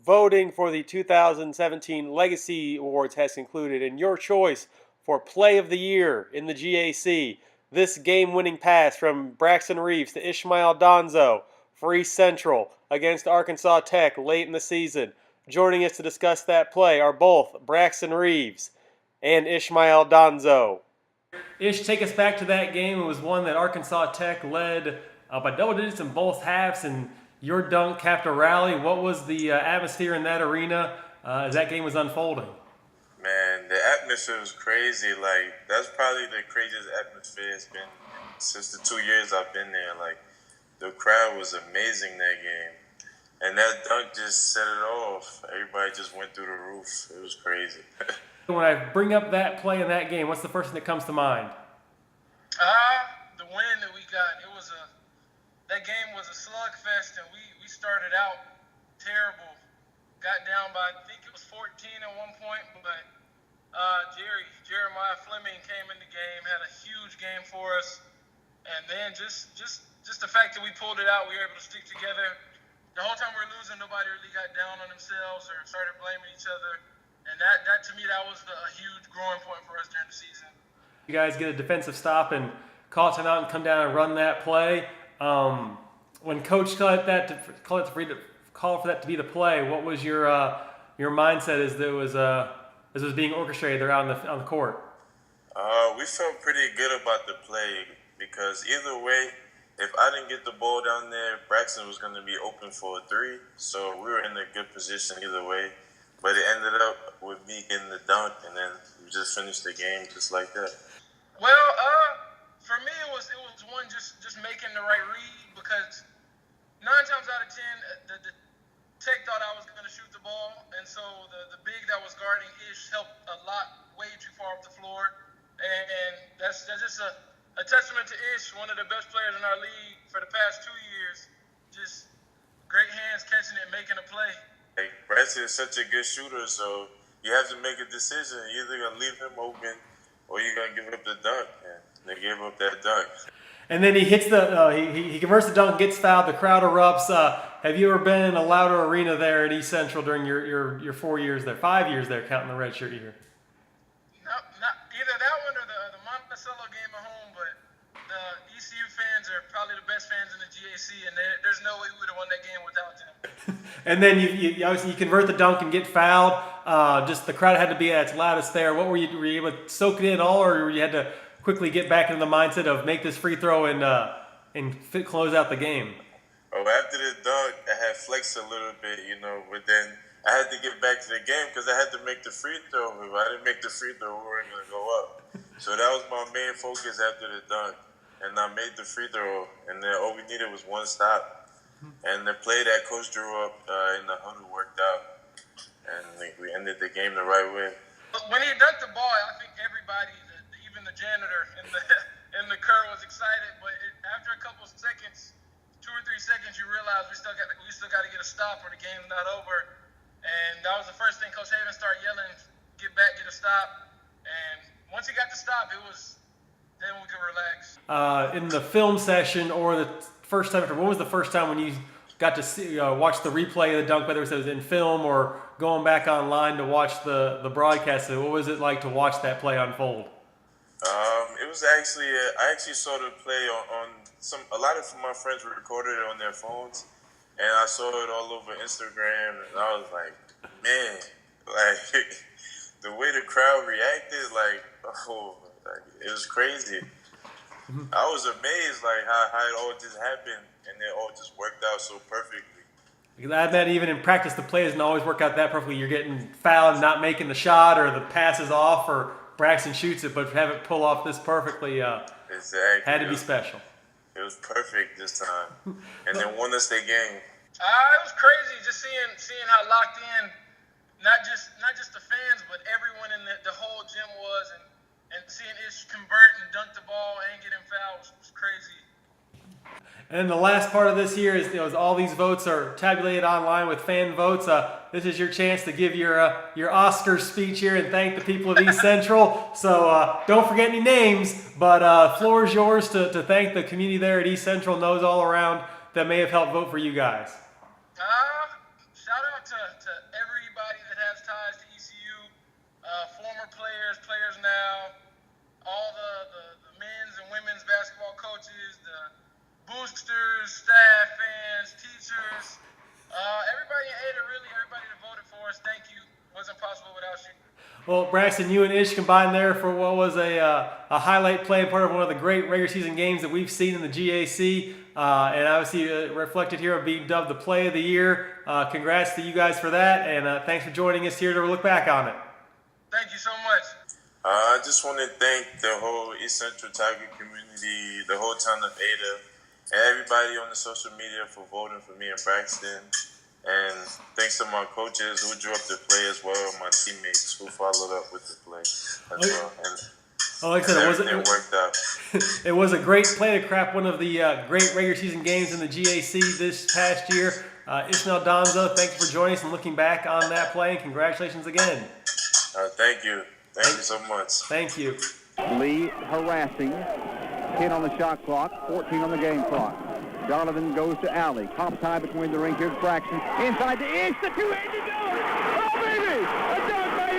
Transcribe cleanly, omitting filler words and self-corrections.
Voting for the 2017 Legacy Awards has concluded, and your choice for Play of the Year in the GAC, this game-winning pass from Braxton Reeves to Ishmael Donzo for East Central against Arkansas Tech late in the season. Joining us to discuss that play are both Braxton Reeves and Ishmael Donzo. Ish, take us back to that game. It was one that Arkansas Tech led by double digits in both halves, and your dunk capped a rally. What was the atmosphere in that arena as that game was unfolding? Man, the atmosphere was crazy. Like, that's probably the craziest atmosphere it's been since the 2 years I've been there. Like, the crowd was amazing that game. And that dunk just set it off. Everybody just went through the roof. It was crazy. When I bring up that play in that game, what's the first thing that comes to mind? The win that we got. That game was a slugfest, and we started out terrible. Got down by, I think it was 14 at one point, but Jeremiah Fleming came in the game, had a huge game for us, and then just the fact that we pulled it out, we were able to stick together. The whole time we were losing, nobody really got down on themselves or started blaming each other, and that to me, that was a huge growing point for us during the season. You guys get a defensive stop and call time out and come down and run that play. When Coach called for that to be the play, what was your mindset as this was being orchestrated there on the court? We felt pretty good about the play because either way, if I didn't get the ball down there, Braxton was going to be open for a three. So we were in a good position either way. But it ended up with me getting the dunk, and then we just finished the game just like that. Well, for me, it was one just making the right read, because 9 times out of 10, the Tech thought I was going to shoot the ball, and so the big that was guarding Ish helped a lot, way too far up the floor, and that's just a testament to Ish, one of the best players in our league for the past 2 years. Just great hands catching it, making a play. Like, Braxton is such a good shooter, so you have to make a decision. You're either going to leave him open or you're going to give up the dunk, and they gave up that dunk. And then he hits he converts the dunk, gets fouled, the crowd erupts. Have you ever been in a louder arena there at East Central during your 4 years there, 5 years there, counting the redshirt year? Not either that one or the Monticello game at home, but the ECU fans are probably the best fans in the GAC, and there's no way we would have won that game without them. And then you obviously you convert the dunk and get fouled. Just the crowd had to be at its loudest there. What were you able to soak it in all, or you had to quickly get back into the mindset of make this free throw and close out the game? Oh, after the dunk, I had flexed a little bit, but then I had to get back to the game because I had to make the free throw. If I didn't make the free throw, we weren't going to go up. So that was my main focus after the dunk. And I made the free throw, and then all we needed was one stop. And the play that Coach drew up in the huddle worked out, and we ended the game the right way. When he dunked the ball, I think everybody, even the janitor in the curl, was excited. But after a couple of seconds, 2 or 3 seconds, you realize we still got to get a stop or the game's not over. And that was the first thing Coach Haven started yelling, "Get back, get a stop." And once he got the stop, then we could relax. In the film session or the first time after, what was the first time when you got to see, watch the replay of the dunk, whether it was in film or going back online to watch the broadcast? What was it like to watch that play unfold? It was actually, I actually saw the play on a lot of my friends recorded it on their phones, and I saw it all over Instagram, and I was like, man, like, the way the crowd reacted, like, it was crazy. I was amazed, like, how it all just happened, and it all just worked out so perfectly. I bet even in practice, the play doesn't always work out that perfectly. You're getting fouled and not making the shot, or the pass is off, or Braxton shoots it, but to have it pull off this perfectly Exactly. had to be special. It was perfect this time, and then won us the game. It was crazy just seeing how locked in, not just the fans, but everyone in the whole gym was, and seeing Ish convert and dunk the ball and get him fouled was crazy. And then the last part of this here is all these votes are tabulated online with fan votes. This is your chance to give your Oscars speech here and thank the people of East Central. So don't forget any names, but floor is yours to thank the community there at East Central and those all around that may have helped vote for you guys. Shout out to coaches, staff, fans, teachers, everybody in Ada, really, everybody that voted for us, thank you. Wasn't possible without you. Well, Braxton, you and Ish combined there for what was a highlight play, part of one of the great regular season games that we've seen in the GAC, and obviously reflected here of being dubbed the play of the year. Congrats to you guys for that, and thanks for joining us here to look back on it. Thank you so much. I just want to thank the whole East Central Tiger community, the whole town of Ada, and everybody on the social media for voting for me and Braxton. And thanks to my coaches who drew up the play as well, my teammates who followed up with the play as well. And like I said, everything worked out. It was a great play to crack one of the great regular season games in the GAC this past year. Ishmael, Donzo, thanks for joining us and looking back on that play, and congratulations again. Thank you. Thank you so much. Thank you. Lee harassing. 10 on the shot clock, 14 on the game clock. Donovan goes to Alley. Top tie between the ring. Here's Braxton. Inside to Ish. The two-handed dunk. Oh, baby! A dunk by